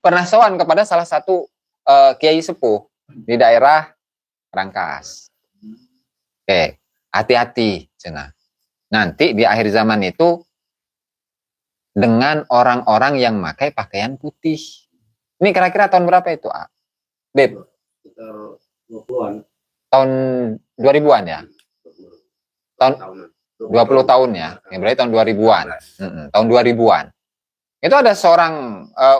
pernah sowan kepada salah satu kiai sepuh di daerah Rangkas. Oke, hati-hati, cenah. Nanti di akhir zaman itu dengan orang-orang yang pakai pakaian putih. Ini kira-kira tahun berapa itu, Beb? Sekitar 20-an. Tahun 2000-an ya? Tahun 20 tahun ya? Berarti tahun 2000-an. Tahun 2000-an. Itu ada seorang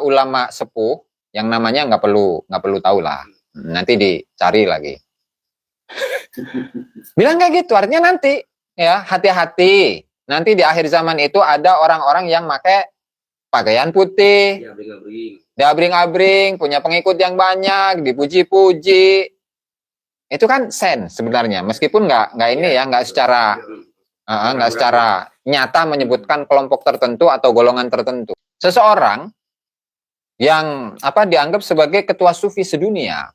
ulama sepuh yang namanya nggak perlu tahu lah. Nanti dicari lagi. Bilang kayak gitu, artinya nanti ya hati-hati. Nanti di akhir zaman itu ada orang-orang yang pakai pakaian putih, diabring-abring, punya pengikut yang banyak, dipuji-puji. Itu kan sen sebenarnya, meskipun nggak ini ya, nggak secara nyata menyebutkan kelompok tertentu atau golongan tertentu. Seseorang yang dianggap sebagai ketua sufi sedunia.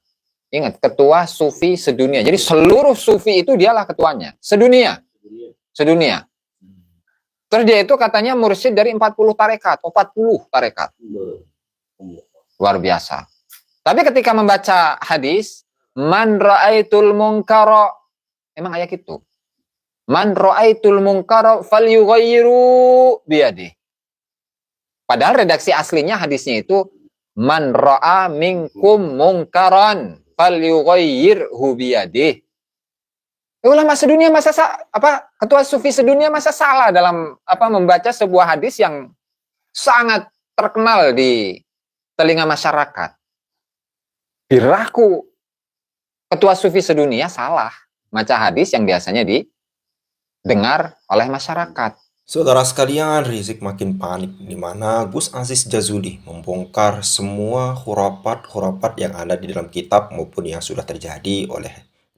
Ingat, ketua sufi sedunia. Jadi seluruh sufi itu dialah ketuanya, sedunia. Terus dia itu katanya mursyid dari 40 tarekat. Luar biasa. Tapi ketika membaca hadis, man ra'aitul munkara, emang ayat itu. Man ra'aitul munkara falyughayyiru biyadihi. Padahal redaksi aslinya hadisnya itu man ra'a minkum munkaran falyughayyirhu biyadihi. Ulama sedunia ketua sufi sedunia masa salah dalam membaca sebuah hadis yang sangat terkenal di telinga masyarakat. Biraku ketua sufi sedunia salah baca hadis yang biasanya didengar oleh masyarakat. Saudara sekalian, Rizik makin panik di mana Gus Aziz Jazuli membongkar semua khurafat yang ada di dalam kitab maupun yang sudah terjadi oleh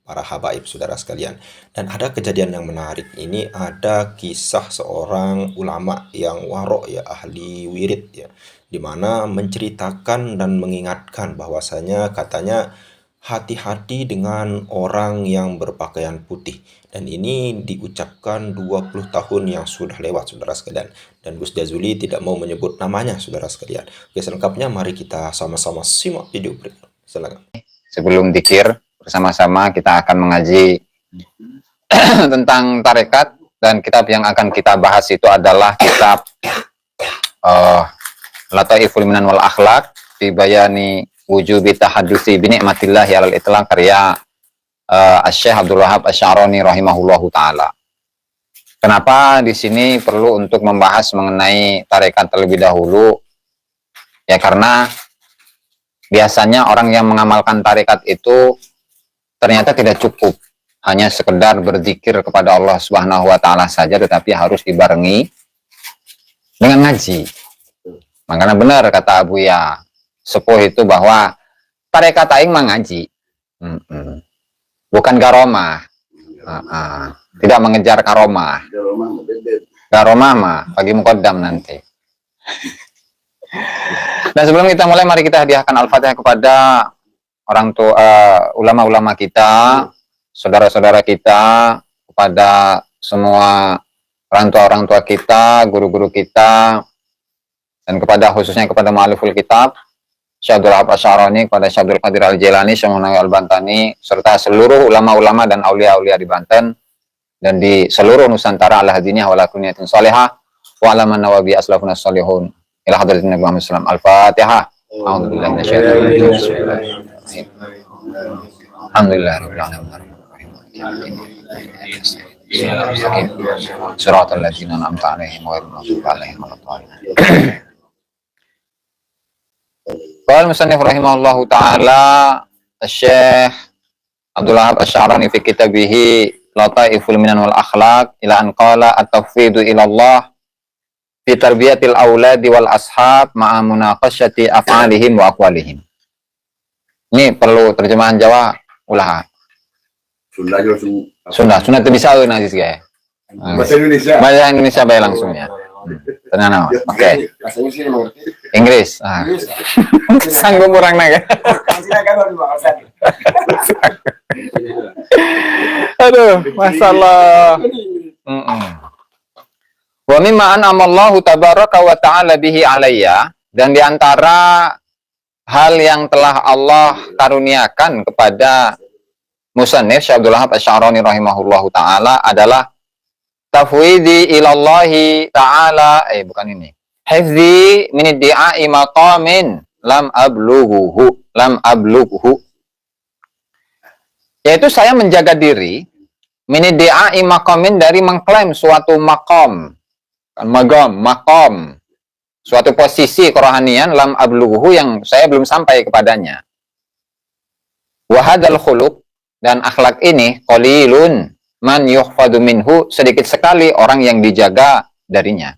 para habaib, saudara sekalian. Dan ada kejadian yang menarik. Ini ada kisah seorang ulama yang warok ya, ahli wirid ya, di mana menceritakan dan mengingatkan bahwasanya katanya hati-hati dengan orang yang berpakaian putih. Dan ini diucapkan 20 tahun yang sudah lewat, saudara sekalian. Dan Gus Jazuli tidak mau menyebut namanya, saudara sekalian. Oke, selengkapnya mari kita sama-sama simak video berikut. Silakan. Sebelum dzikir, bersama-sama kita akan mengaji tentang tarekat, dan kitab yang akan kita bahas itu adalah kitab Lataiful Minan wal Akhlaq fi bayani wujubi tahaddusi bi ni'matillahi 'alal itlaq, karya Syekh Abdul Wahab Asy-Sya'rani rahimahullahu taala. Kenapa di sini perlu untuk membahas mengenai tarekat terlebih dahulu? Ya karena biasanya orang yang mengamalkan tarekat itu ternyata tidak cukup hanya sekedar berzikir kepada Allah Subhanahu wa taala saja, tetapi harus dibarengi dengan ngaji. Makanya benar kata Abu Ya sepuh itu bahwa tarekat aing mah ngaji. Bukan garomah. Tidak mengejar karomah. Garomah mah bagi muqaddam nanti. Dan sebelum kita mulai, mari kita hadiahkan Al-Fatihah kepada orang tua, ulama-ulama kita, saudara-saudara kita, kepada semua orang tua kita, guru-guru kita, dan khususnya kepada mu'alliful kitab Syekh Abdul Wahab Asy-Sya'rani, kepada Syekh Abdul Qadir Al-Jailani, Syekh Munawi Al-Bantani, serta seluruh ulama-ulama dan aulia-aulia di Banten dan di seluruh Nusantara, ala hadiniyah wa ala kunniyatin salihah wa ala man nawabi aslafuna salihun ila hadratin Nabi Muhammad sallallahu alaihi wasallam. Al-Fatihah. A'udzubillahi minasyaitonir rajim. Alhamdulillahirabbil alamin. Shiratal ladzina an'amta 'alaihim ghairil maghdubi 'alaihim waladdallin. Qala musannif rahimahullahu taala Syekh Abdul Wahab Asy-Sya'rani fi kitabihi Lataiful Minan wal Akhlaq ila an qala at-tawfidu ila Allah fi tarbiyatil auladi wal ashab ma'a munaqasyati af'alihim wa aqwalihim. Ini perlu terjemahan Jawa ulah. Sunda itu bisa nanti guys. Bahasa Indonesia bae langsung ya. Tenang. Oke. Inggris. Sanggup kurang naga. Aduh, masalah. Wa mimma an'amallahu tabaraka wa ta'ala bihi alayya, dan diantara hal yang telah Allah karuniakan kepada musannif Syekh Abdul Wahab Asy-Sya'rani rahimahullahu taala adalah tafwidi ilallahi ta'ala, bukan ini. Hifzi min iddi'ai maqamin lam ablughu. Yaitu saya menjaga diri min iddi'ai maqamin, dari mengklaim suatu maqam, suatu posisi kerohanian, lam ablughu, yang saya belum sampai kepadanya. Wa hadzal khuluq, dan akhlak ini, qalilun man yuhfadu minhu, sedikit sekali orang yang dijaga darinya.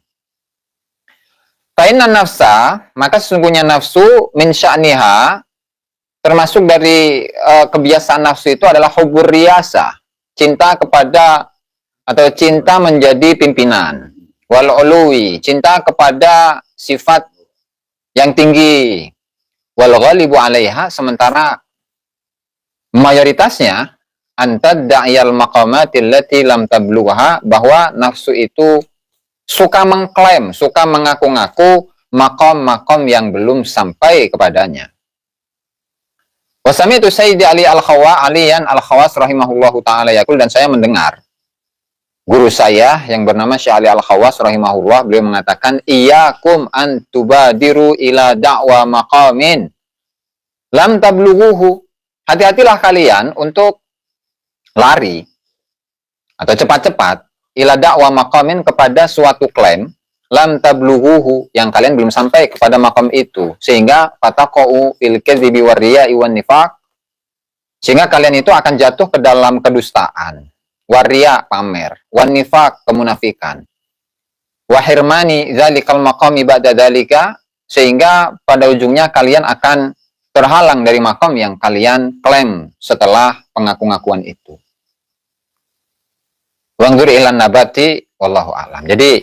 Fa inna nafsa, maka sesungguhnya nafsu, min sya'niha, termasuk dari kebiasaan nafsu itu adalah hubur riyasa, cinta kepada atau cinta menjadi pimpinan, wal uluwi, cinta kepada sifat yang tinggi, wal ghalibu 'alaiha, sementara mayoritasnya antad'iyal maqamatil lati lam tablugha, bahwa nafsu itu suka mengklaim, suka mengaku-ngaku makom-makom yang belum sampai kepadanya. Wasami itu Sayyidi Ali Aliyan Al-Khawas rahimahullahu ta'ala yaqul, dan saya mendengar guru saya yang bernama Syekh Ali Al-Khawas rahimahullah, beliau mengatakan, iyyakum an tubadiru ila da'wa maqamin lam tablughuhu. Hati-hatilah kalian untuk lari atau cepat-cepat ila da'wa maqamin, kepada suatu klaim lam tablughuhu, yang kalian belum sampai kepada makam itu, sehingga fataqau fil kadhibi warriya'i wan nifaq, sehingga kalian itu akan jatuh ke dalam kedustaan, waria, pamer, wan nifaq, kemunafikan, wa hirmani dzalikal maqami ba'da dzalika, sehingga pada ujungnya kalian akan terhalang dari makam yang kalian klaim setelah pengaku-ngakuan itu. Wangdur ilan nabati wallahu alam. Jadi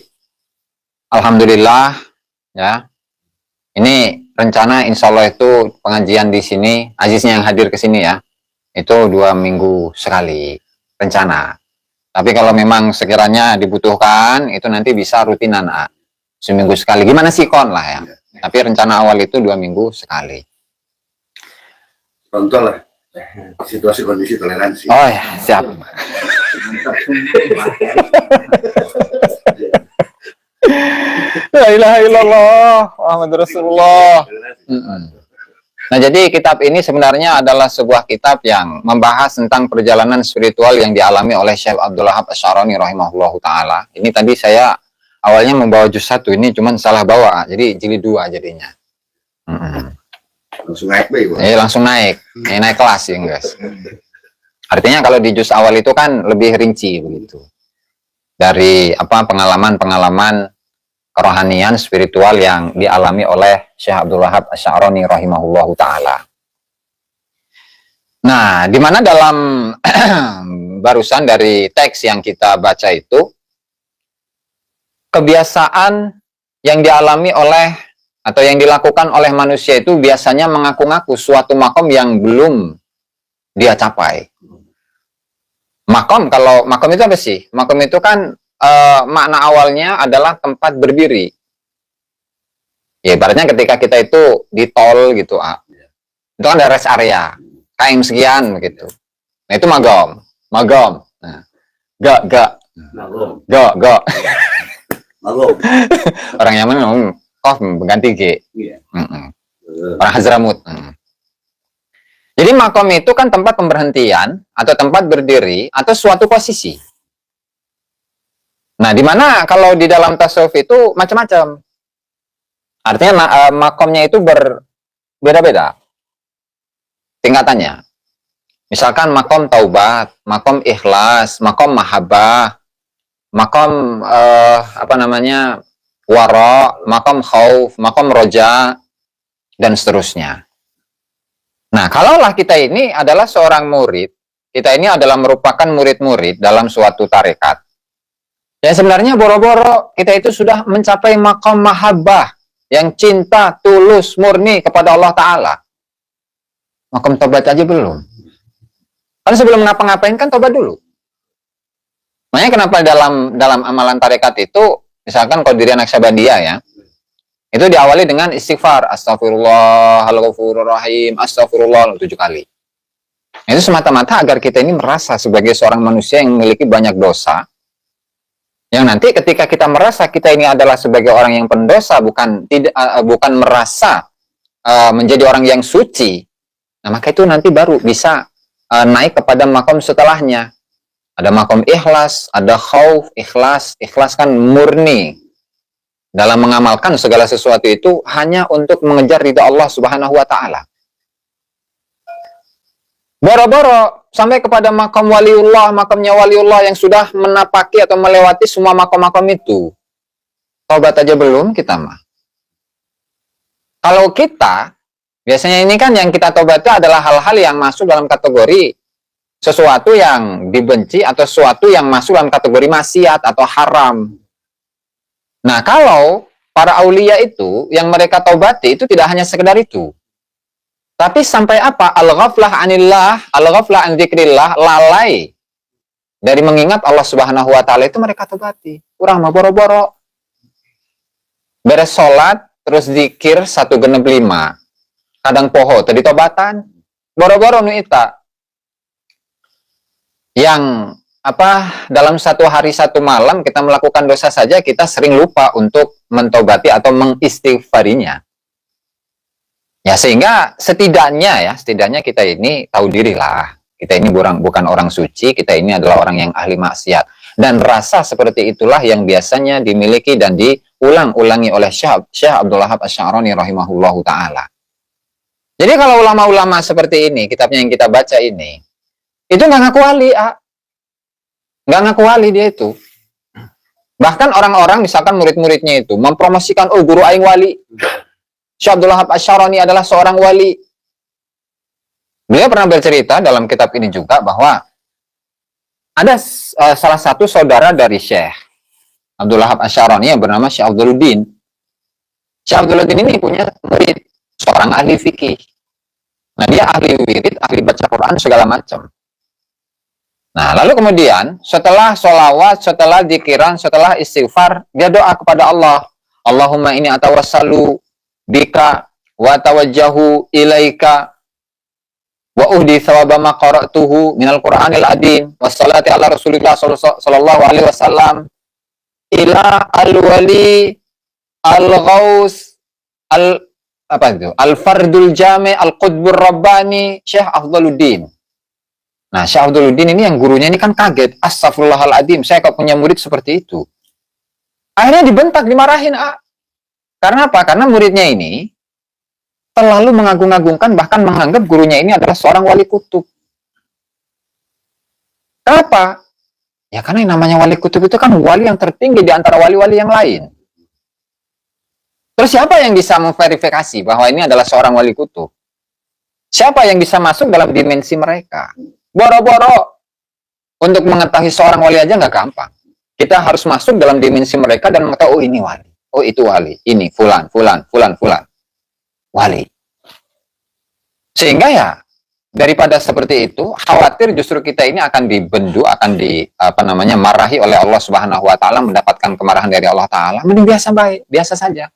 alhamdulillah ya, ini rencana insya Allah itu pengajian di sini, Aziznya yang hadir ke sini ya, itu 2 minggu sekali rencana. Tapi kalau memang sekiranya dibutuhkan, itu nanti bisa rutinan, seminggu sekali. Gimana sih kon lah ya. Tapi rencana awal itu 2 minggu sekali. Contoh lah, situasi kondisi toleransi. Oh ya, siap. La ilaha illallah Muhammadur Rasulullah. Nah, jadi kitab ini sebenarnya adalah sebuah kitab yang membahas tentang perjalanan spiritual yang dialami oleh Syekh Abdul Wahab Asy-Sya'rani rahimahullahu taala. Ini tadi saya awalnya membawa juz 1, ini cuman salah bawa, jadi jilid 2 jadinya. Langsung naik baik. Langsung naik. Naik kelas ya, guys. Artinya kalau di juz awal itu kan lebih rinci begitu. Dari pengalaman-pengalaman kerohanian spiritual yang dialami oleh Syekh Abdul Wahab Asy-Sya'rani rahimahullahu taala. Nah, di mana dalam barusan dari teks yang kita baca itu, kebiasaan yang dialami oleh atau yang dilakukan oleh manusia itu biasanya mengaku-ngaku suatu makom yang belum dia capai. Makom, kalau makom itu apa sih? Makom itu kan makna awalnya adalah tempat berdiri. Ya, ibaratnya ketika kita itu di tol gitu, itu kan ada rest area, KM sekian gitu. Nah, itu magom. Nah, gak. Magom. Orang Yaman ngomong kof berganti G. Iya. Orang Hazramut. Jadi makom itu kan tempat pemberhentian atau tempat berdiri atau suatu posisi. Nah, di mana kalau di dalam tasawuf itu macam-macam. Artinya makomnya itu berbeda-beda tingkatannya. Misalkan makom taubat, makom ikhlas, makom mahabbah, makom wara, makom khauf, makom roja, dan seterusnya. Nah, kalaulah kita ini adalah seorang murid, kita ini adalah merupakan murid-murid dalam suatu tarekat, ya sebenarnya boro-boro kita itu sudah mencapai makom mahabbah, yang cinta, tulus, murni kepada Allah Ta'ala. Makom tobat aja belum. Karena sebelum ngapa-ngapain kan tobat dulu. Makanya kenapa dalam amalan tarekat itu, misalkan Qadiriyah Naqsyabandiyah ya, Itu diawali dengan istighfar, Astaghfirullahaladzim, Astagfirullah 7 kali. Itu semata-mata agar kita ini merasa sebagai seorang manusia yang memiliki banyak dosa, yang nanti ketika kita merasa kita ini adalah sebagai orang yang pendosa, bukan merasa menjadi orang yang suci, nah maka itu nanti baru bisa naik kepada makom setelahnya. Ada makom ikhlas, ada khauf, ikhlas kan murni dalam mengamalkan segala sesuatu itu hanya untuk mengejar ridha Allah Subhanahu wa taala. Boro-boro sampai kepada makam waliullah, makamnya waliullah yang sudah menapaki atau melewati semua makom-makom itu. Taubat aja belum kita mah. Kalau kita, biasanya ini kan yang kita taubat itu adalah hal-hal yang masuk dalam kategori sesuatu yang dibenci atau sesuatu yang masuk dalam kategori maksiat atau haram. Nah, kalau para aulia itu, yang mereka taubati itu tidak hanya sekedar itu. Tapi sampai apa? Al-ghaflah anillah, al-ghaflah an dzikrillah, lalai dari mengingat Allah Subhanahu wa taala itu mereka taubati. Kurang mah boro-boro. Beres sholat, terus zikir 1/5. Kadang poho tadi tobatan. Boro-boro nu ita. Yang dalam satu hari satu malam kita melakukan dosa saja, kita sering lupa untuk mentobati atau mengistighfarinya. Ya, sehingga setidaknya kita ini tahu diri lah. Kita ini bukan orang suci, kita ini adalah orang yang ahli maksiat. Dan rasa seperti itulah yang biasanya dimiliki dan diulang-ulangi oleh Syekh Abdul Wahab Asy-Sya'rani rahimahullahu ta'ala. Jadi kalau ulama-ulama seperti ini, kitabnya yang kita baca ini, itu nggak ngaku wali, nggak ngaku wali dia itu. Bahkan orang-orang misalkan murid-muridnya itu mempromosikan, oh guru aing wali, Syekh Abdul Wahab Asy-Sya'rani adalah seorang wali. Beliau pernah bercerita dalam kitab ini juga bahwa ada salah satu saudara dari Syekh Abdul Wahab Asy-Sya'rani yang bernama Syekh Abduluddin. Syekh Abduluddin ini punya murid, seorang ahli fikih. Nah, dia ahli wirid, ahli baca Quran, segala macam. Nah, lalu kemudian setelah sholawat, setelah dzikiran, setelah istighfar, dia doa kepada Allah. Allahumma inni atawassalu bika wa tawajjahu ilaika wa uhdi thawaba ma qara'tuhu minal Qur'anil adim wassalati ala Rasulillah sallallahu alaihi wasallam ila al-wali al-ghaus al-fardul jami al-qutbur rabbani Syekh Afdaluddin. Nah, Syekh Afdaluddin ini yang gurunya ini kan kaget. Astagfirullahaladzim, saya kok punya murid seperti itu. Akhirnya dibentak, dimarahin. Karena apa? Karena muridnya ini terlalu mengagung-agungkan, bahkan menganggap gurunya ini adalah seorang wali kutub. Kenapa? Ya karena yang namanya wali kutub itu kan wali yang tertinggi di antara wali-wali yang lain. Terus siapa yang bisa memverifikasi bahwa ini adalah seorang wali kutub? Siapa yang bisa masuk dalam dimensi mereka? Boro-boro untuk mengetahui seorang wali aja nggak gampang. Kita harus masuk dalam dimensi mereka dan mengetahui, oh ini wali, oh itu wali, ini fulan, wali. Sehingga ya daripada seperti itu, khawatir justru kita ini akan dibendu, akan marahi oleh Allah Subhanahu wa taala, mendapatkan kemarahan dari Allah taala. Mending biasa saja.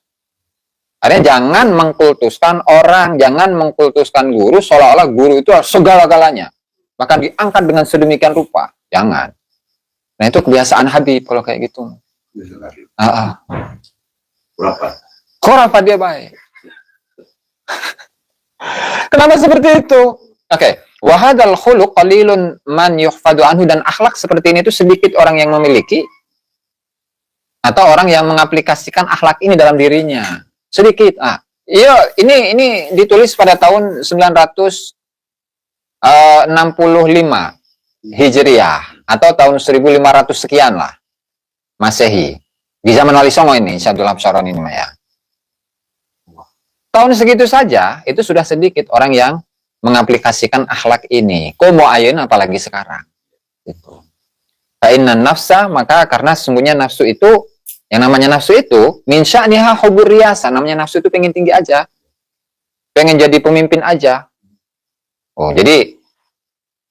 Artinya jangan mengkultuskan orang, jangan mengkultuskan guru seolah-olah guru itu segala-galanya. Bahkan diangkat dengan sedemikian rupa. Jangan. Nah, itu kebiasaan Habib kalau kayak gitu. Khurafat dia baik. Kenapa seperti itu? Oke. Wa hadzal khuluq qalilun man yuhfadu anhu, dan akhlak seperti ini itu sedikit orang yang memiliki atau orang yang mengaplikasikan akhlak ini dalam dirinya. Sedikit. Iya, ini ditulis pada tahun 965 Hijriah atau tahun 1500 sekian lah Masehi. Di zaman Wali Songo ini, Syekh Abdul Wahab Asy-Sya'rani ini ya. Tahun segitu saja itu sudah sedikit orang yang mengaplikasikan akhlak ini. Komo ayeuna apalagi sekarang. Gitu. Fa inna nafsa, maka karena sesungguhnya nafsu itu, yang namanya nafsu itu min sya'niha hubur riyasa, namanya nafsu itu pengen tinggi aja. Pengen jadi pemimpin aja. Oh, jadi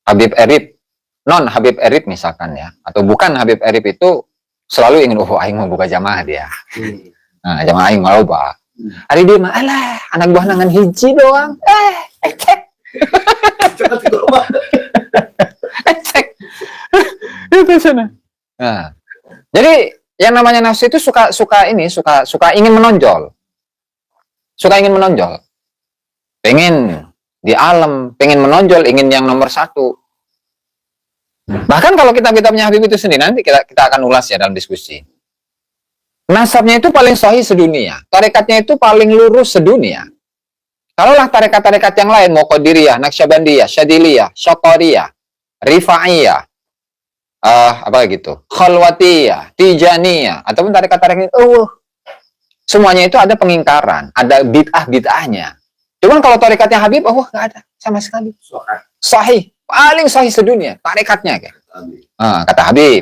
Habib Erip, non Habib Erip misalkan ya, atau bukan Habib Erip itu selalu ingin, oh aing mau buka jamaah dia. Nah, jamaah aing mau loba. Hari dia mah, alah, anak buah nangan hiji doang. Cek. Cek. Itu sana. Nah, jadi yang namanya nafsu itu suka ingin menonjol. Suka ingin menonjol. Pengen di alam, pengen menonjol, ingin yang nomor satu. Bahkan kalau kitab-kitabnya Habib itu sendiri, nanti kita akan ulas ya dalam diskusi. Nasabnya itu paling sahih sedunia. Tarekatnya itu paling lurus sedunia. Kalaulah tarekat-tarekat yang lain, mau Qadiriyah, Naqsyabandiyah, Syadiliyah, Syaqariyah, Rifa'iyah, apa gitu, Khalwatiyah, Tijaniyah, ataupun tarekat-tarekat itu, semuanya itu ada pengingkaran, ada bid'ah-bid'ahnya. Cuman kalau tarekatnya Habib, nggak ada sama sekali. Sahih, paling sahih sedunia, tarekatnya. Kata Habib.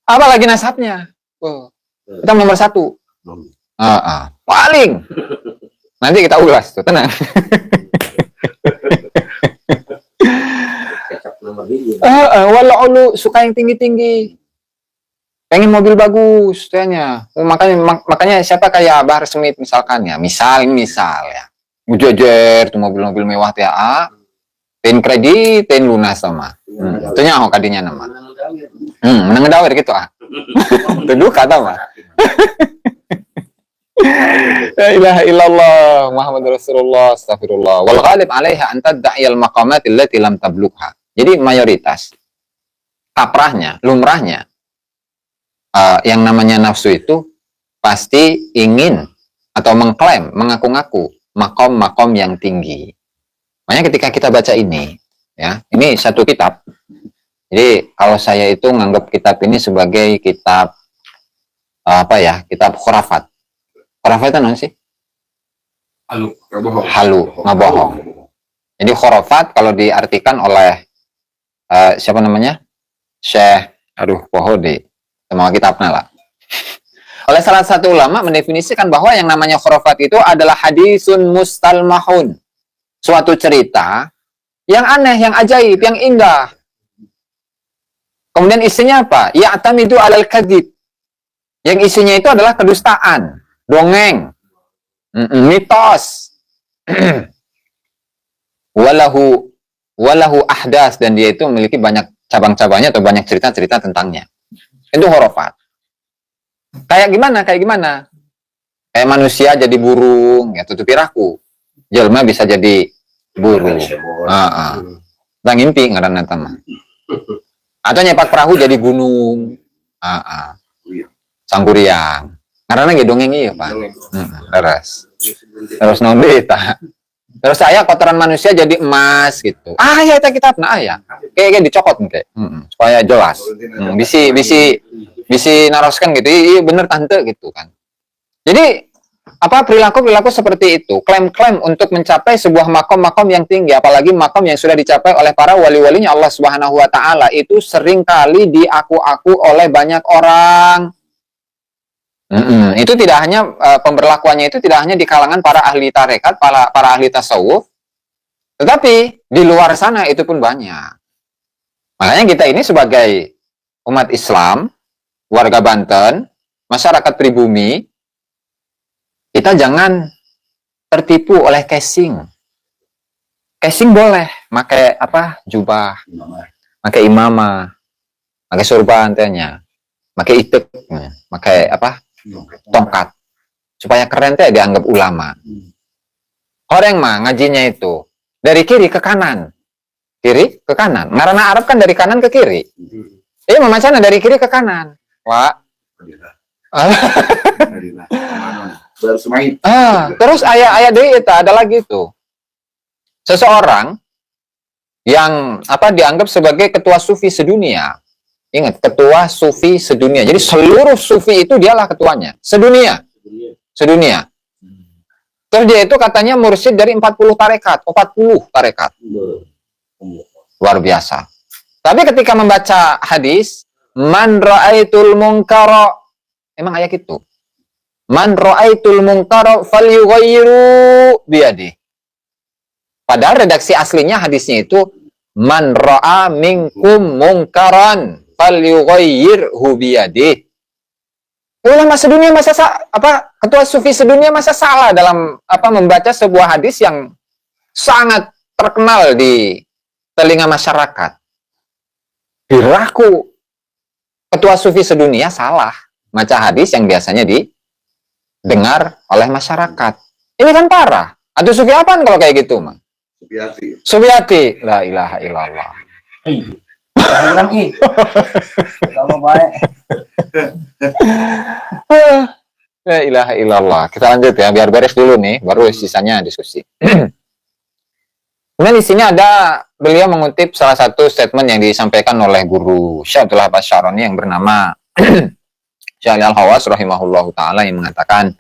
Apalagi nasabnya. Kita nomor satu. Paling. Nanti kita ulas tuh, tenang. Walau suka yang tinggi-tinggi. Pengen mobil bagus, tanya. Makanya siapa kayak Bahar Smith misalkan ya. Misal ya. Mujajer tuh mobil-mobil mewah teh ten kredit, ten lunas sama. Itu nyaho kadinya nama. Menang dawir gitu Itu kata mah. La ilaha illallah Muhammad Rasulullah astagfirullah wal ghalib 'alaiha an tad'iyal maqamat allati lam tablugha. Jadi mayoritas lumrahnya yang namanya nafsu itu pasti ingin atau mengklaim, mengaku-ngaku makom-makom yang tinggi. Makanya ketika kita baca ini ya, ini satu kitab. Jadi kalau saya itu nganggap kitab ini sebagai kitab kitab khurafat. Khurafat itu apa sih? Halu, ngabohong. Jadi khurafat kalau diartikan oleh siapa namanya? Syekh, sama kitabnya lah. Oleh salah satu ulama mendefinisikan bahwa yang namanya khurafat itu adalah hadisun mustalmahun. Suatu cerita yang aneh, yang ajaib, yang indah. Kemudian isinya apa? Ya'tamidu 'alal kadzib. Yang isinya itu adalah kedustaan, dongeng, mitos. walahu ahdas, dan dia itu memiliki banyak cabang-cabangnya atau banyak cerita-cerita tentangnya. Itu khurafat. Kayak gimana? Kayak manusia jadi burung, ya tutupi raku. Jelma bisa jadi burung. Bang ngimpi ngaranna mah. Atau nyepak perahu jadi gunung. Sangkuriang. Ngaranna ge dongeng ieu, Pak. Terus naon deui tah? Terus saya kotoran manusia jadi emas gitu. Ya eta kitabna aya. Kayak dicokot engke. Supaya jelas. Bisi naroskan gitu. Iya bener tante gitu kan. Jadi perilaku seperti itu, klaim-klaim untuk mencapai sebuah makom-makom yang tinggi, apalagi makom yang sudah dicapai oleh para wali-walinya Allah Subhanahu wa taala, itu seringkali diaku-aku oleh banyak orang. Itu tidak hanya pemberlakuannya itu tidak hanya di kalangan para ahli tarekat, para ahli tasawuf, tetapi di luar sana itu pun banyak. Makanya kita ini sebagai umat Islam, warga Banten, masyarakat pribumi, kita jangan tertipu oleh casing. Casing boleh, pakai jubah, pakai imamah, pakai surban tanya, pakai itek, pakai tongkat, supaya keren teh dianggap ulama. Orang mah ngajinya itu dari kiri ke kanan, Ngaranna Arab kan dari kanan ke kiri. Memacana dari kiri ke kanan. Terus ayat deui eta ada lagi itu. Seseorang yang dianggap sebagai ketua sufi sedunia. Ingat, ketua sufi sedunia. Jadi seluruh sufi itu dialah ketuanya, sedunia. Terus dia itu katanya mursyid dari 40 tarekat. Luar biasa. Tapi ketika membaca hadis, man ra'aitul munkara, emang ayat itu. Man ra'aitul munkara falyughayyiru biyadihi. Padahal redaksi aslinya hadisnya itu man ra'a minkum munkaran falyughayyirhu biyadihi. Ulama sedunia ketua sufi sedunia masa salah dalam membaca sebuah hadis yang sangat terkenal di telinga masyarakat. Diraku ketua sufi sedunia salah baca hadis yang biasanya didengar oleh masyarakat. Ini kan parah. Atau sufi apaan kalau kayak gitu, Mang? Sufiati. La ilaha illallah. Kamu baik. La ilaha illallah. Kita lanjut ya, biar beres dulu nih, baru sisanya diskusi. Kemudian di sini ada beliau mengutip salah satu statement yang disampaikan oleh guru Syekh Abdul Wahab Asy-Syarani yang bernama Syekh Al-Hawas rahimahullahu taala yang mengatakan,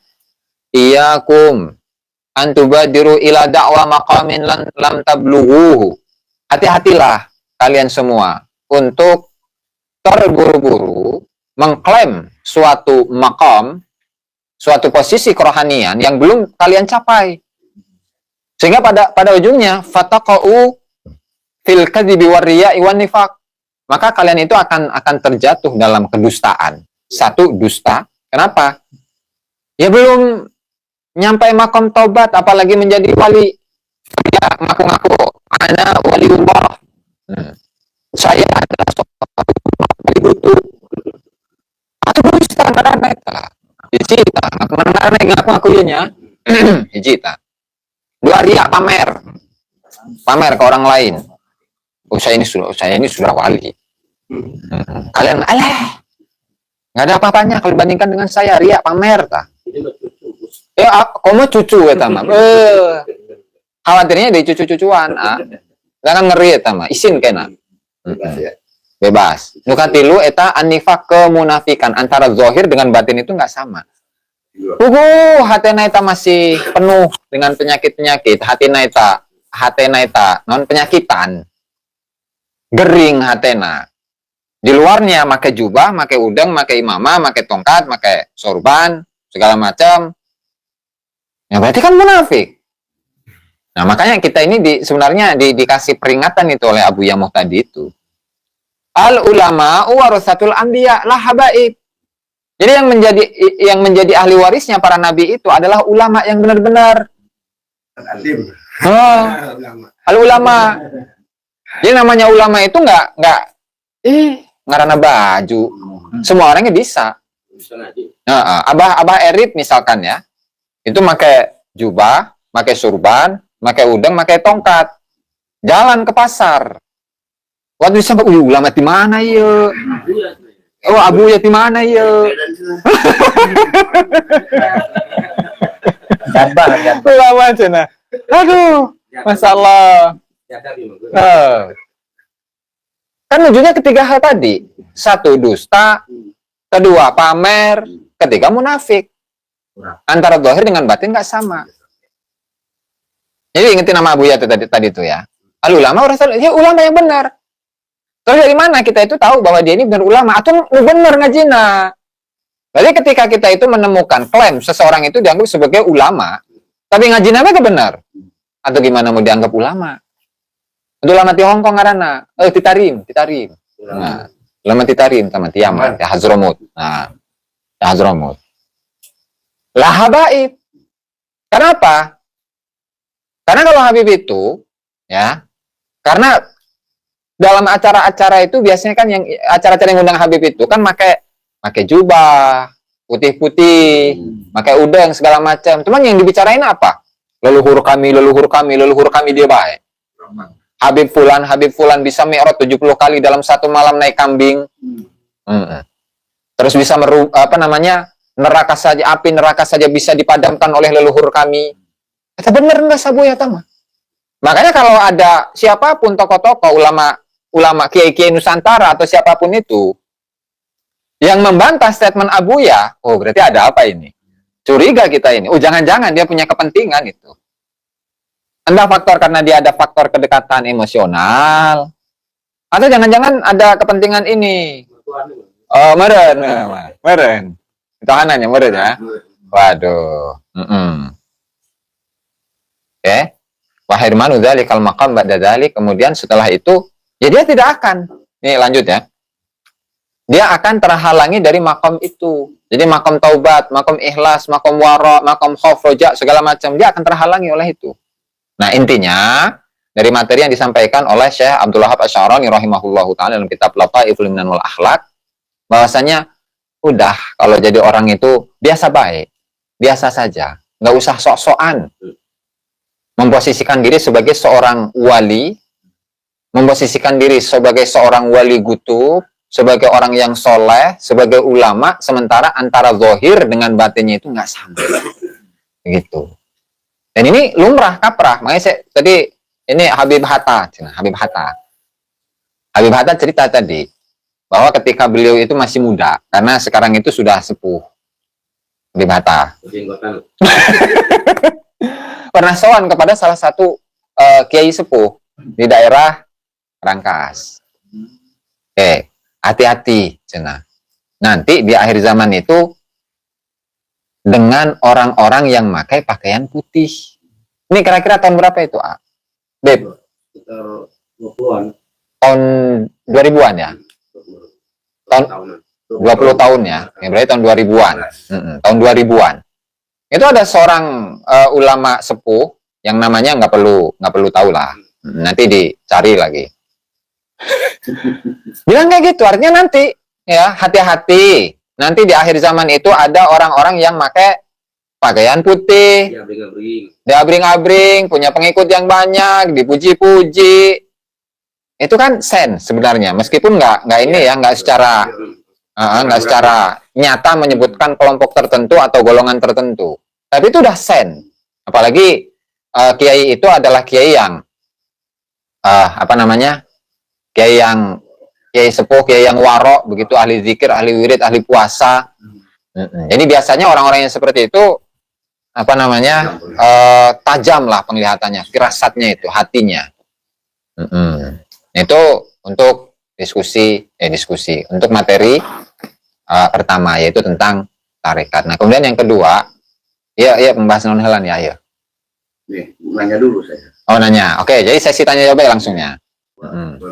"Iyyakum an tubadiru ila da'wa maqamin lam tablughuhu." Hati-hatilah kalian semua untuk terburu-buru mengklaim suatu maqam, suatu posisi kerohanian yang belum kalian capai. Sehingga pada ujungnya fataqau fil kadzibi warriya'i wan nifaq. Maka kalian itu akan terjatuh dalam kedustaan. Satu, dusta. Kenapa? Ya belum nyampai makom taubat, apalagi menjadi wali. Ya ngaku-ngaku ana waliullah. Saya adalah wali butuh. Atau dusta karena eta. Hijita, ngaku-ngaku ieu nya. Hijita. Dua, ria, pamer ke orang lain. Oh, saya ini sudah wali. Kalian nggak ada apa-apanya kalau dibandingkan dengan saya. Ria, pamer ta. Ya, kamu cucu ya mah. Khawatirnya dari cucu-cucuan. Jangan ngeri eta mah. Isin kena. Bebas. Nukatilu eta anifak kemunafikan, antara zahir dengan batin itu nggak sama. Hatena eta masih penuh dengan penyakit-penyakit. Hatena eta non penyakitan. Gering hatena. Di luarnya make jubah, make udeng, make imamah, make tongkat, make sorban, segala macam. Ya berarti kan munafik. Nah, makanya kita ini sebenarnya dikasih peringatan itu oleh Abu Yamuh tadi itu. Al ulama warasatul anbiya lah habaib. Jadi yang menjadi ahli warisnya para nabi itu adalah ulama yang benar-benar al ulama. Jadi namanya ulama itu nggak ngarana baju. Semua orangnya bisa. Nah, Abah Erit misalkan ya, itu pakai jubah, pakai surban, pakai udeng, pakai tongkat, jalan ke pasar. Waktu disebut ulama di mana ya? Oh, Abu ya di mana ya? Ulama cina. Aduh, masalah. Kan ujungnya ketiga hal tadi. Satu, dusta. Kedua, pamer. Ketiga, munafik. Antara zahir dengan batin nggak sama. Jadi ingetin nama Abu ya tadi itu ya. Al ulama rasul, ya ulama yang benar. Terus dari mana kita itu tahu bahwa dia ini benar ulama atau benar ngajina? Jadi ketika kita itu menemukan klaim seseorang itu dianggap sebagai ulama, tapi ngajina mereka benar, atau gimana mau dianggap ulama? Itu ulama di Hongkong karena titarim. Nah, ulama titarim sama Tiamat, ya Hazromut. Nah, ya Hazromut. Lah habaib. Kenapa? Karena kalau Habib itu, ya, karena dalam acara-acara itu biasanya kan yang acara-acara yang undang Habib itu kan pakai jubah putih-putih, pakai udeng segala macam. Cuman yang dibicarain apa? Leluhur kami dia baik. Habib Fulan bisa mi'raj 70 kali dalam satu malam naik kambing. Terus bisa neraka saja bisa dipadamkan oleh leluhur kami. Kata bener enggak sabu ya tama? Makanya kalau ada siapapun tokoh-tokoh ulama kiai-kiai Nusantara atau siapapun itu yang membantah statement Abuya, oh berarti ada apa ini? Curiga kita ini. Oh jangan-jangan dia punya kepentingan itu. Entah faktor karena dia ada faktor kedekatan emosional, atau jangan-jangan ada kepentingan ini. Oh meren. Tahanannya meren ya. Waduh. Oke. Wahirmanu dzalikal maqam ba'da dzalik, kemudian setelah itu ya dia tidak akan. Nih lanjut ya. Dia akan terhalangi dari makom itu. Jadi makom taubat, makom ikhlas, makom wara, makom khauf, roja, segala macam, dia akan terhalangi oleh itu. Nah, intinya dari materi yang disampaikan oleh Syekh Abdul Wahab Asy-Sya'rani rahimahullahu taala dalam kitab Lataiful Minan wal Akhlaq, bahwasanya udah kalau jadi orang itu biasa baik, biasa saja, nggak usah sok-sokan memposisikan diri sebagai seorang wali, memposisikan diri sebagai seorang wali gutub, sebagai orang yang soleh, sebagai ulama, sementara antara zahir dengan batinnya itu nggak sama. Begitu. Dan ini lumrah, kaprah. Makanya saya, tadi, ini Habib Hatta. Habib Hatta cerita tadi, bahwa ketika beliau itu masih muda, karena sekarang itu sudah sepuh. Habib Hatta. Pernah sowan kepada salah satu kiai sepuh di daerah Rangkas. Oke. Hati-hati, cina. Nanti di akhir zaman itu dengan orang-orang yang pakai pakaian putih. Ini kira-kira tahun berapa itu, A? Beb? Sekitar 20-an. Tahun 2000-an ya? Tahun 20 tahun ya? Ya berarti tahun 2000-an. Tahun 2000-an. Itu ada seorang ulama sepuh yang namanya nggak perlu tahu lah. Nanti dicari lagi. Bilang kayak gitu, artinya nanti ya hati-hati. Nanti di akhir zaman itu ada orang-orang yang pakai pakaian putih, diabring-abring, punya pengikut yang banyak, dipuji-puji. Itu kan sen sebenarnya, meskipun nggak ini ya, nggak secara nyata menyebutkan kelompok tertentu atau golongan tertentu. Tapi itu udah sen. Apalagi kiai itu adalah kiai yang kiai sepuh, kiai yang warok, begitu, ahli zikir, ahli wirid, ahli puasa. Jadi biasanya orang-orang yang seperti itu tajam lah penglihatannya, firasatnya itu, hatinya. Itu untuk diskusi untuk materi pertama, yaitu tentang tarekat. Nah, kemudian yang kedua, ya pembahasan non-halal ya, ayo. Nih, nanya dulu saya. Oh, nanya. Oke, jadi sesi tanya jawab ya langsungnya.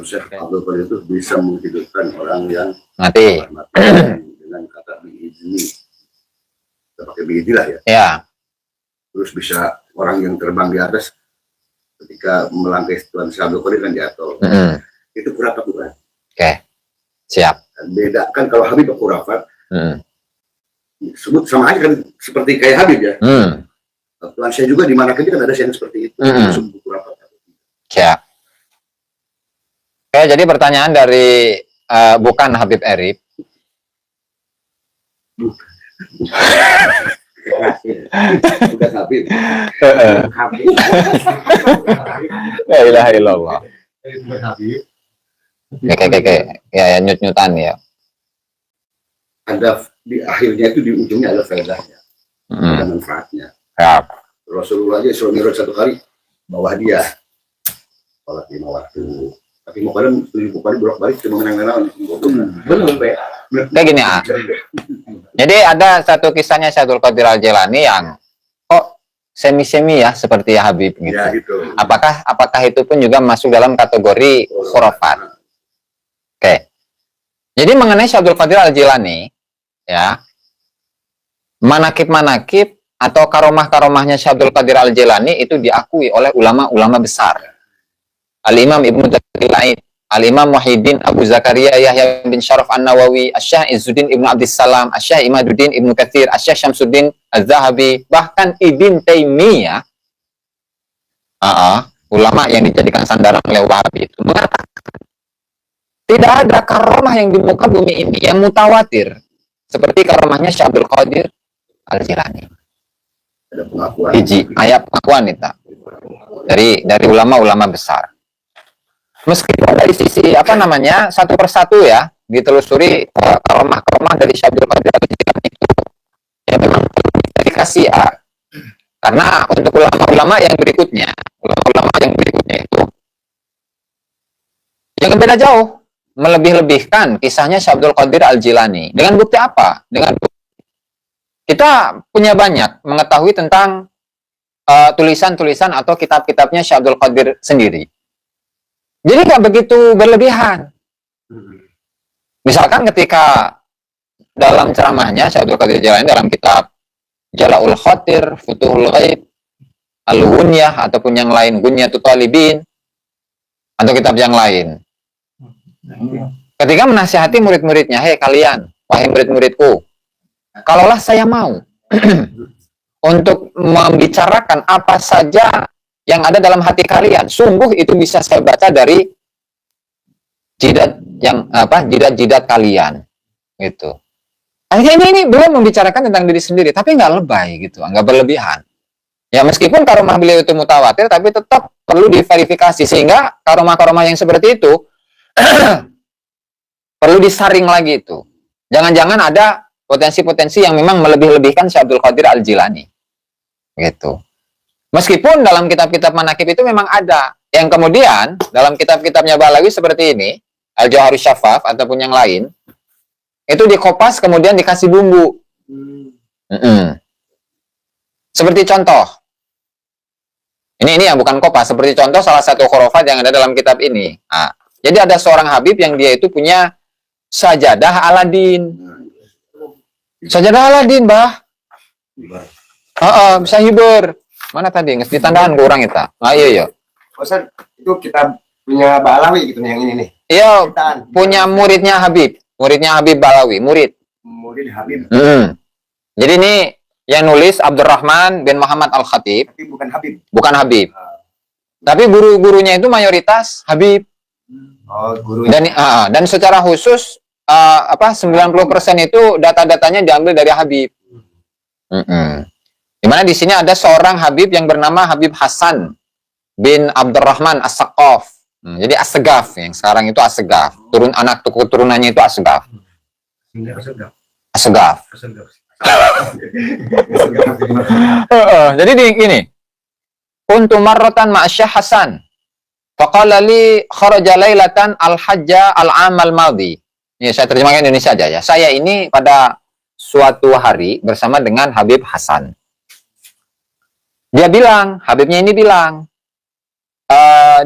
Syekh Abdul Qadir itu bisa menghidupkan orang yang mati dengan kata biizni. Kita pakai biizni lah ya. Ya. Terus bisa orang yang terbang di atas ketika melangkai Tuhan Syekh Abdul Qadir kan jatuh. Itu khurafat bukan? Oke. Siap. Beda kan kalau Habib khurafat. Sebut sama aja kan seperti kayak Habib ya. Tuhan saya juga di mana kan ada yang seperti itu. Sebut khurafat. Siap. Oke, jadi pertanyaan dari bukan Habib Erip. Bukan Habib. La ilaha illallah. Ya, nyut-nyutan ya. Ada di akhirnya itu di ujungnya ada faedahnya, ada manfaatnya. Ya. Rasulullah aja Isra Mi'raj satu kali bawa dia sholat 5 waktu. Tapi mau kalian 1000 kali bolak-balik cuma menang-menang. Belum, Kayak gini, A. Jadi ada satu kisahnya Syaikhul Qadir Al-Jilani yang kok semi-semi ya seperti Habib gitu. Ya, gitu. Apakah itu pun juga masuk dalam kategori khurafat? Oke. Jadi mengenai Syaikhul Qadir Al-Jilani ya, manakib-manakib atau karomah-karomahnya Syaikhul Qadir Al-Jilani itu diakui oleh ulama-ulama besar. Al-Imam Ibnu Daqiq, Al-Imam Muhyiddin Abu Zakaria Yahya bin Syaraf An-Nawawi, Asy-Syaikh Izzuddin Ibnu Abdissalam, Asy-Syaikh Imaduddin Ibnu Katsir, Asy-Syaikh Syamsuddin Az-Zahabi, bahkan Ibn Taimiyah, ulama yang dijadikan sandaran oleh Wahabi itu mengatakan tidak ada karomah yang di muka bumi ini yang mutawatir seperti karomahnya Syekh Abdul Qadir Al-Jilani. Ada pengakuan. Ayat pengakuan itu dari ulama-ulama besar. Meskipun dari sisi satu persatu ya ditelusuri karomah dari Syekh Abdul Qadir Al-Jilani itu ya memang dikasih ya. Karena untuk ulama-ulama yang berikutnya itu yang beda jauh, melebih-lebihkan kisahnya Syekh Abdul Qadir Al-Jilani. Dengan bukti apa? Dengan bukti. Kita punya banyak mengetahui tentang tulisan-tulisan atau kitab-kitabnya Syekh Abdul Qadir sendiri. Jadi nggak begitu berlebihan. Misalkan ketika dalam ceramahnya Syekh Abdul Qadir Jailani dalam kitab Jala'ul Khatir, Futuhul Ghaib, Al-Ghunyah ataupun yang lain, Ghunyatul Talibin atau kitab yang lain. Ketika menasihati murid-muridnya, "Hei kalian, wahai murid-muridku, kalaulah saya mau untuk membicarakan apa saja yang ada dalam hati kalian, sungguh itu bisa saya baca dari jidat-jidat kalian." Gitu. Akhirnya ini belum membicarakan tentang diri sendiri, tapi nggak lebay gitu, nggak berlebihan. Ya meskipun karomah beliau itu mutawatir, tapi tetap perlu diverifikasi sehingga karomah-karomah yang seperti itu perlu disaring lagi itu. Jangan-jangan ada potensi-potensi yang memang melebih-lebihkan Syekh Abdul Qadir Al-Jilani. Gitu. Meskipun dalam kitab-kitab manaqib itu memang ada. Yang kemudian dalam kitab-kitabnya Balawi seperti ini, Al-Jawharus Syafaf ataupun yang lain, itu dikopas kemudian dikasih bumbu. Seperti contoh. Ini yang bukan kopas. Seperti contoh salah satu khurafat yang ada dalam kitab ini. Nah, jadi ada seorang Habib yang dia itu punya sajadah Aladin. Sajadah Aladin, bah. Bisa hibur. Mana tadi? Nges ditandaan ke orang itu. Ah iya. Ustaz, itu kita punya Balawi gitu yang ini nih. Iya, punya muridnya Habib. Muridnya Habib Balawi, murid Habib. Jadi ini yang nulis Abdurrahman bin Muhammad Al-Khatib. Tapi bukan Habib. Bukan Habib. Tapi guru-gurunya itu mayoritas Habib. Oh, gurunya. Dan secara khusus 90% itu data-datanya diambil dari Habib. Dimana di sini ada seorang Habib yang bernama Habib Hasan bin Abdurrahman As-Saqaf. Jadi As-Segaf yang sekarang itu As-Segaf. Anak keturunannya itu As-Segaf. As-Segaf. Jadi gini. Kuntu marratan ma'asyah Hasan. Faqala li kharaja lailatan al-hajja al-amal maldi. Ini saya terjemahkan Indonesia aja ya. Saya ini pada suatu hari bersama dengan Habib Hasan. Dia bilang, Habibnya ini bilang,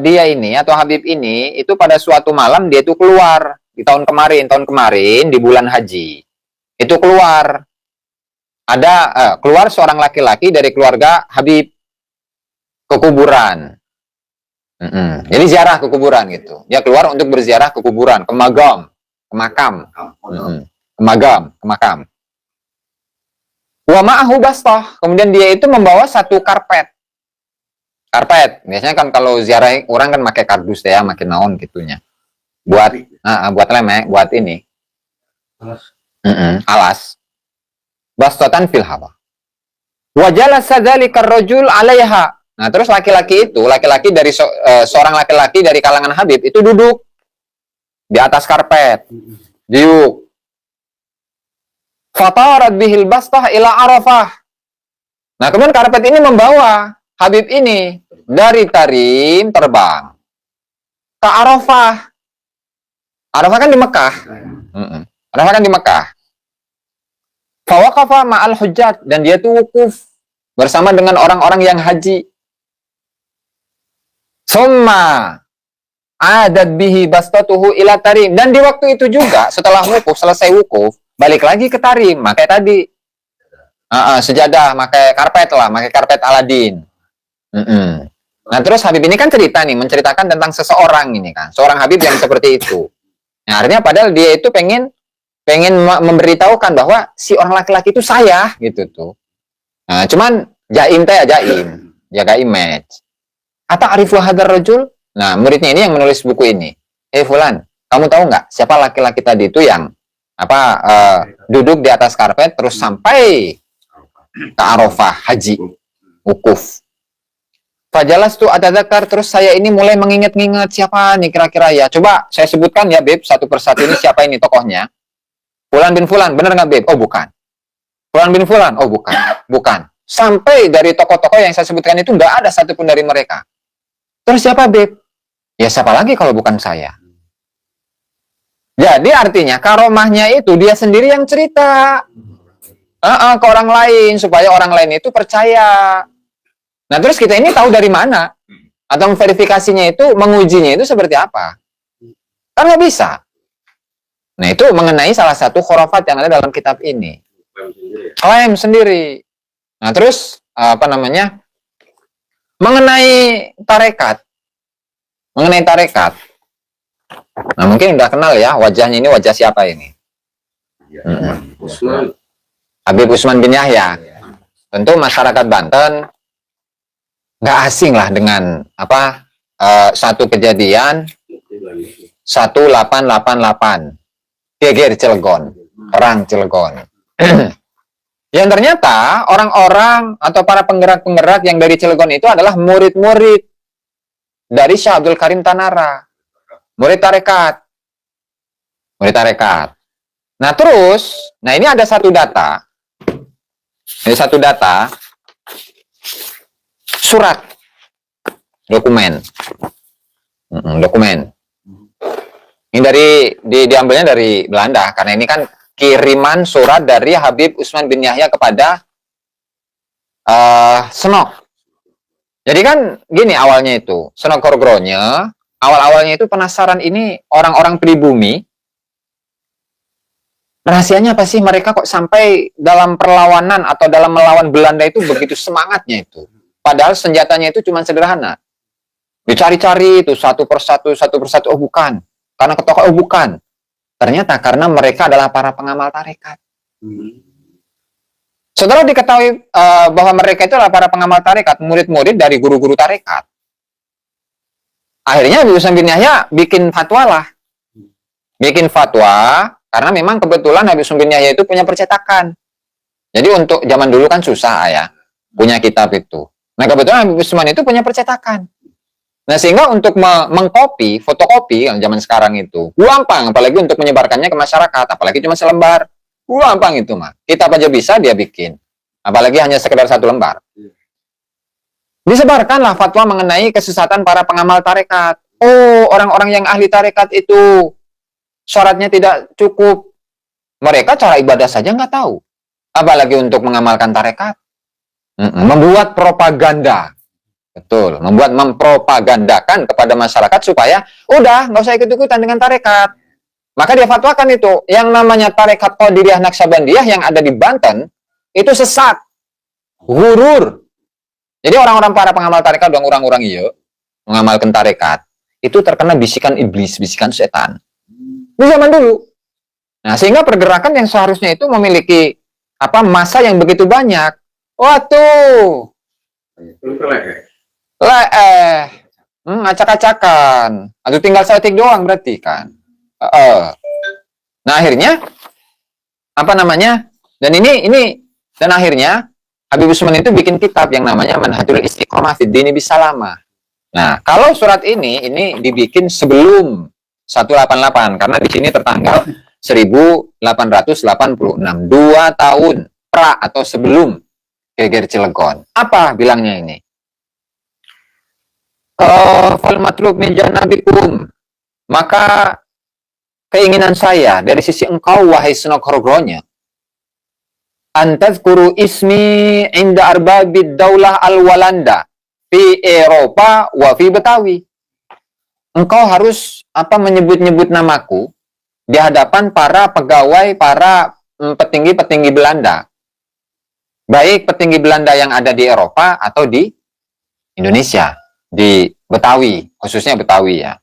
dia ini atau Habib ini itu pada suatu malam dia itu keluar di tahun kemarin di bulan haji itu keluar seorang laki-laki dari keluarga Habib ke kuburan. Jadi ziarah ke kuburan gitu. Dia keluar untuk berziarah ke kuburan, ke makam. Wa ma'ahu bastah. Kemudian dia itu membawa satu karpet. Biasanya kan kalau ziarah orang kan pakai kardus ya, makin naon gitunya. Buat lemek, buat ini. Alas. Bastatan fil hawa. Wa jalasa dzalika ar-rajul 'alaiha. Nah, terus laki-laki dari seorang laki-laki dari kalangan Habib itu duduk di atas karpet. Diuk. Fatarat bihil bastah ila Arafah. Nah, kemudian karpet ini membawa Habib ini dari Tarim terbang ke Arafah. Arafah kan di Mekah. Arafah kan di Mekah. Fawaqafa ma'al hujjat, dan dia tuh wukuf bersama dengan orang-orang yang haji. Summa adat bihi bastatuhu ila Tarim, dan di waktu itu juga setelah selesai wukuf, balik lagi ke Tarim, pakai tadi sejadah, pakai karpet Aladin. Nah, terus Habib ini kan menceritakan tentang seseorang ini kan, seorang Habib yang seperti itu. Nah, artinya padahal dia itu pengen memberitahukan bahwa si orang laki-laki itu saya gitu tuh. Nah, cuman jaga image. Ata'rifu hadzal rajul? Nah, muridnya ini yang menulis buku ini. Fulan, kamu tahu nggak siapa laki-laki tadi itu yang duduk di atas karpet terus sampai ke Arafah haji wukuf? Fajalas tuh ada zakar, terus saya ini mulai mengingat-ingat siapa nih kira-kira ya. Coba saya sebutkan ya, Beb, satu persatu ini siapa ini tokohnya. Fulan bin Fulan, bener nggak, Beb? Oh, bukan. Fulan bin Fulan, oh, bukan. Sampai dari tokoh-tokoh yang saya sebutkan itu nggak ada satupun dari mereka. Terus siapa, Beb? Ya siapa lagi kalau bukan saya? Jadi artinya karomahnya itu dia sendiri yang cerita ke orang lain supaya orang lain itu percaya. Nah, terus kita ini tahu dari mana? Atau verifikasinya itu, mengujinya itu seperti apa? Kan nggak bisa. Nah, itu mengenai salah satu khurafat yang ada dalam kitab ini. Klaim sendiri. Nah, terus apa namanya? Mengenai tarekat. Nah, mungkin udah kenal ya wajahnya, ini wajah siapa ini? Usman. Habib Usman bin Yahya. Tentu masyarakat Banten nggak asing lah dengan apa satu kejadian 1888 geger Cilegon, perang Cilegon. Yang ternyata orang-orang atau para penggerak-penggerak yang dari Cilegon itu adalah murid-murid dari Syekh Abdul Karim Tanara, murid tarekat. Nah terus, nah ini ada satu data, surat, dokumen. Ini diambilnya dari Belanda, karena ini kan kiriman surat dari Habib Usman bin Yahya kepada Senok. Jadi kan gini awalnya itu, Senok Grogronya, awalnya itu penasaran ini orang-orang pribumi, rahasianya apa sih mereka kok sampai dalam perlawanan atau dalam melawan Belanda itu begitu semangatnya itu. Padahal senjatanya itu cuma sederhana. Dicari-cari itu satu persatu, oh bukan. Karena ketokoh, oh bukan. Ternyata karena mereka adalah para pengamal tarekat. Setelah diketahui bahwa mereka itu adalah para pengamal tarekat, murid-murid dari guru-guru tarekat, akhirnya Habib Usman bin Yahya bikin fatwa karena memang kebetulan Habib Usman bin Yahya itu punya percetakan. Jadi untuk zaman dulu kan susah ya punya kitab itu. Nah kebetulan Habib Usman itu punya percetakan. Nah sehingga untuk mengcopy, fotokopi yang zaman sekarang itu gampang, apalagi untuk menyebarkannya ke masyarakat, apalagi cuma selembar. Gampang itu mah. Kitab aja bisa dia bikin. Apalagi hanya sekedar satu lembar. Disebarkanlah fatwa mengenai kesesatan para pengamal tarekat. Oh, orang-orang yang ahli tarekat itu syaratnya tidak cukup. Mereka cara ibadah saja nggak tahu. Apalagi untuk mengamalkan tarekat. Membuat propaganda. Betul, mempropagandakan kepada masyarakat supaya udah nggak usah ikut-ikutan dengan tarekat. Maka dia fatwakan itu, yang namanya tarekat Qadiriyah Naqsabandiyah yang ada di Banten, itu sesat, gurur. Jadi orang-orang para pengamal tarekat dan orang-orang iya, mengamalkan tarekat, itu terkena bisikan iblis, bisikan setan. Di zaman dulu. Nah, sehingga pergerakan yang seharusnya itu memiliki masa yang begitu banyak. Waduh, acak-acakan. Aduh, tinggal setting doang berarti kan. Nah akhirnya dan akhirnya Habib Usman itu bikin kitab yang namanya Manhajul Istiqomah Fid Dini Bisalamah. Nah kalau surat ini dibikin sebelum 188 karena di sini tertanggal 1886, 2 tahun pra atau sebelum geger Cilegon. Apa bilangnya ini? Fal matlub min janabikum, maka keinginan saya dari sisi engkau wahai Senok Grogronya, antazkuru ismi inda arbabid daulah al-Walanda fi Eropa wa fi Betawi. Engkau harus menyebut-nyebut namaku di hadapan para pegawai, para petinggi-petinggi Belanda. Baik petinggi Belanda yang ada di Eropa atau di Indonesia, di Betawi, khususnya Betawi ya.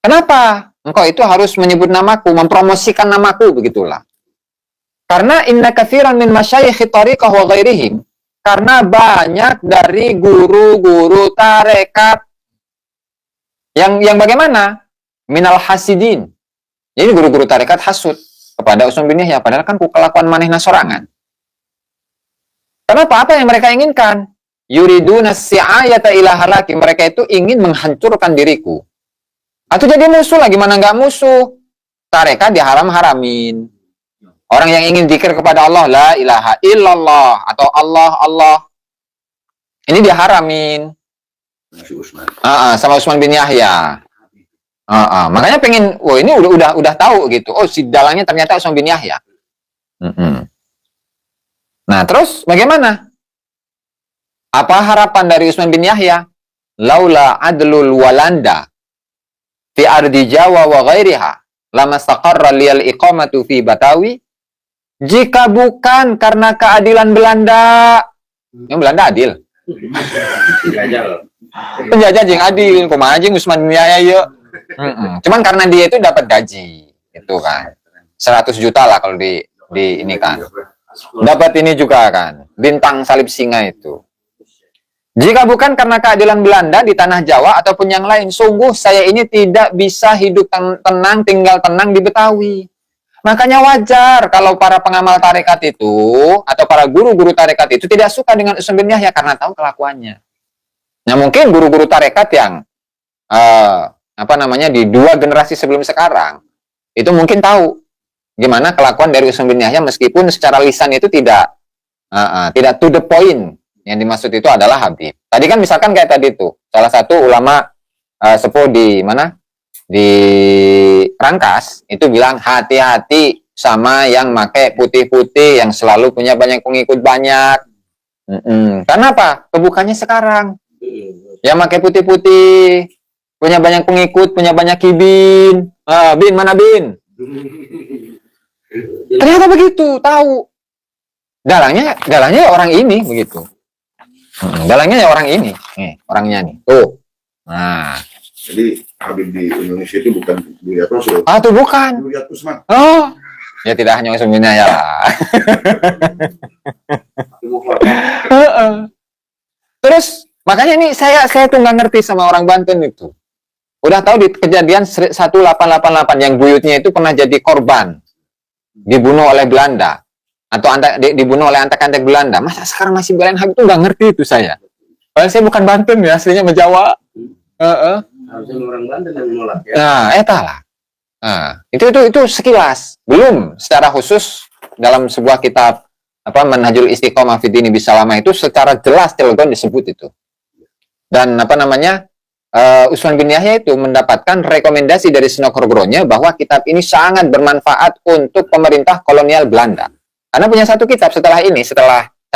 Kenapa? Engkau itu harus menyebut namaku, mempromosikan namaku, begitulah. Karena inna katsiran min masyayikh thariqah wa ghairihim, karena banyak dari guru-guru tarekat yang bagaimana? Minal hasidin. Jadi guru-guru tarekat hasud kepada Usman bin Yahya, padahal kan kelakuan manehna sorangan. Kenapa? Apa yang mereka inginkan? Yuriduna si'ayata ila halaki, mereka itu ingin menghancurkan diriku. Atau jadi musuh lah, gimana nggak musuh? Tarekat diharam-haramin. Orang yang ingin zikir kepada Allah, la ilaha illallah, atau Allah, ini diharamin. Sama Usman bin Yahya. Makanya pengen, ini udah tahu gitu. Oh, si dalangnya ternyata Usman bin Yahya. Nah, terus bagaimana? Apa harapan dari Usman bin Yahya? Laula adlul Walanda fi ardi Jawa wa ghairiha lamastaqarra liyal iqamatu fi Batawi, jika bukan karena keadilan Belanda. Yang Belanda adil. Penjajah jeung adil, kumaha jeung Usman bin Yahya yeuh. Cuman karena dia itu dapat gaji, itu kan. 100 juta lah kalau di ini kan. Dapat ini juga kan, bintang salib singa itu. Jika bukan karena keadilan Belanda di tanah Jawa ataupun yang lain, sungguh saya ini tidak bisa hidup tenang, tinggal tenang di Betawi. Makanya wajar kalau para pengamal tarekat itu atau para guru-guru tarekat itu tidak suka dengan Usman bin Yahya karena tahu kelakuannya. Nah, mungkin guru-guru tarekat yang di 2 generasi sebelum sekarang itu mungkin tahu gimana kelakuan dari Usman bin Yahya, meskipun secara lisan itu tidak to the point. Yang dimaksud itu adalah Habib. Tadi kan misalkan kayak tadi tuh, salah satu ulama sepuh di mana? Di Rangkas itu bilang hati-hati sama yang pakai putih-putih, yang selalu punya banyak pengikut banyak. Karena apa? Kebukannya sekarang. Yang pakai putih-putih, punya banyak pengikut, punya banyak kibin. Bin, mana bin? Ternyata begitu, tahu. Dalangnya ya orang ini begitu. Dalangnya ya orang ini. Nih, orangnya nih. Tuh. Nah, jadi Habib di Indonesia itu bukan Buya Rasul. tuh bukan. Buya Usman. Oh. Ya tidak hanya Usman bin Yahya ya. Terus makanya nih saya tuh nggak ngerti sama orang Banten itu. Udah tahu di kejadian 1888 yang buyutnya itu pernah jadi korban, dibunuh oleh Belanda atau dibunuh oleh antek-antek Belanda. Masa sekarang masih belain Habib, itu nggak ngerti itu saya. Padahal saya bukan Banten ya, aslinya Menjawa. Harusnya orang Banten yang menolak ya. Nah, eta lah. Nah, itu sekilas. Belum secara khusus dalam sebuah kitab Manhajul Istiqomah fi Dini Bisalamah itu secara jelas telegon disebut itu. Dan Usman bin Yahya itu mendapatkan rekomendasi dari Snokrogronya bahwa kitab ini sangat bermanfaat untuk pemerintah kolonial Belanda. Karena punya satu kitab setelah 1888,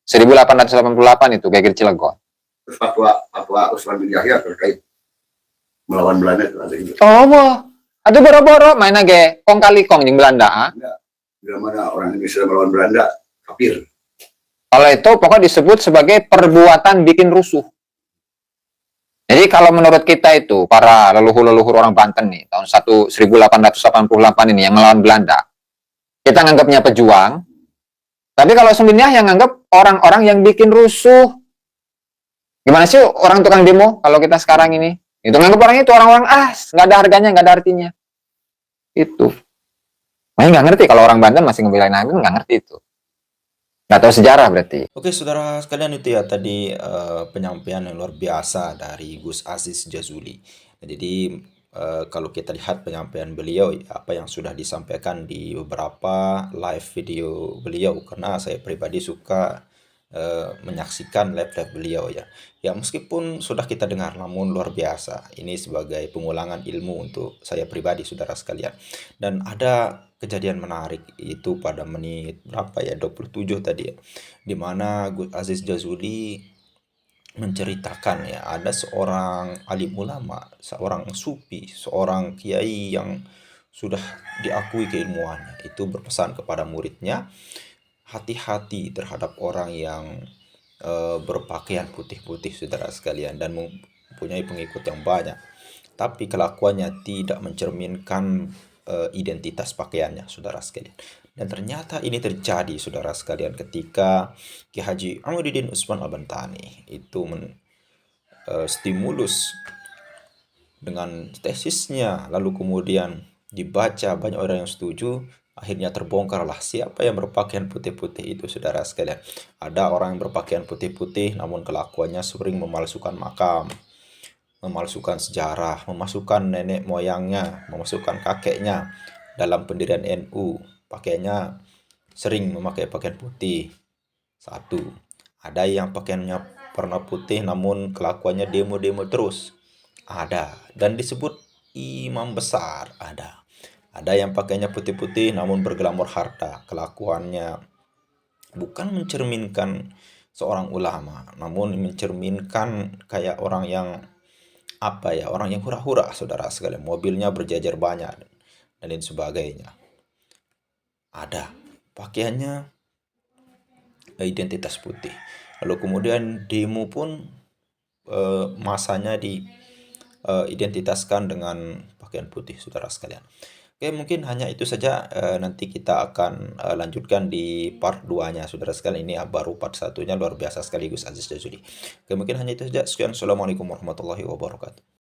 1888 itu Geger Cilegon. Terus fatwa Usman bin Yahya terkait melawan Belanda itu ada juga. Ada boro-boro main ge kong kali kong jeung Belanda. Bila mana orang Indonesia melawan Belanda, kafir. Kalau itu pokoknya disebut sebagai perbuatan bikin rusuh. Jadi kalau menurut kita itu, para leluhur-leluhur orang Banten nih, tahun 1888 ini yang melawan Belanda, kita nganggapnya pejuang. Tapi kalau sebenarnya yang nganggap orang-orang yang bikin rusuh. Gimana sih orang tukang demo kalau kita sekarang ini? Itu nganggap orang itu orang-orang nggak ada harganya, nggak ada artinya. Itu. Makanya nggak ngerti kalau orang Banten masih ngebelain Habib, nggak ngerti itu. Nggak tahu sejarah berarti. Oke, saudara sekalian, itu ya tadi penyampaian yang luar biasa dari Gus Aziz Jazuli. Jadi kalau kita lihat penyampaian beliau, apa yang sudah disampaikan di beberapa live video beliau, karena saya pribadi suka menyaksikan live beliau ya. Ya meskipun sudah kita dengar, namun luar biasa. Ini sebagai pengulangan ilmu untuk saya pribadi, saudara sekalian. Dan ada kejadian menarik itu pada menit berapa ya, 27 tadi ya, dimana Gus Aziz Jazuli menceritakan ya, ada seorang alim ulama, seorang sufi, seorang kiai yang sudah diakui keilmuannya, itu berpesan kepada muridnya, hati-hati terhadap orang yang berpakaian putih-putih, saudara sekalian, dan mempunyai pengikut yang banyak, tapi kelakuannya tidak mencerminkan identitas pakaiannya, saudara sekalian. Dan ternyata ini terjadi, saudara sekalian, ketika Ki Haji Amiruddin Utsman Al-Bantani itu stimulus dengan tesisnya, lalu kemudian dibaca banyak orang yang setuju, akhirnya terbongkarlah siapa yang berpakaian putih-putih itu, saudara sekalian. Ada orang yang berpakaian putih-putih namun kelakuannya sering memalsukan makam, memalsukan sejarah, memasukkan nenek moyangnya, memasukkan kakeknya dalam pendirian NU. Pakaiannya sering memakai pakaian putih. Satu. Ada yang pakaiannya warna putih namun kelakuannya demo-demo terus. Ada. Dan disebut imam besar. Ada yang pakainya putih-putih namun berglamor harta. Kelakuannya bukan mencerminkan seorang ulama, namun mencerminkan kayak orang yang apa ya, orang yang hura-hura saudara sekalian, mobilnya berjejer banyak dan lain sebagainya. Ada pakaiannya identitas putih. Lalu kemudian demo pun masanya identitaskan dengan pakaian putih saudara sekalian. Oke, mungkin hanya itu saja. Nanti kita akan lanjutkan di part 2-nya saudara sekalian. Ini baru part 1-nya, luar biasa sekali Gus Aziz Jazuli. Oke, mungkin hanya itu saja. Sekian, assalamualaikum warahmatullahi wabarakatuh.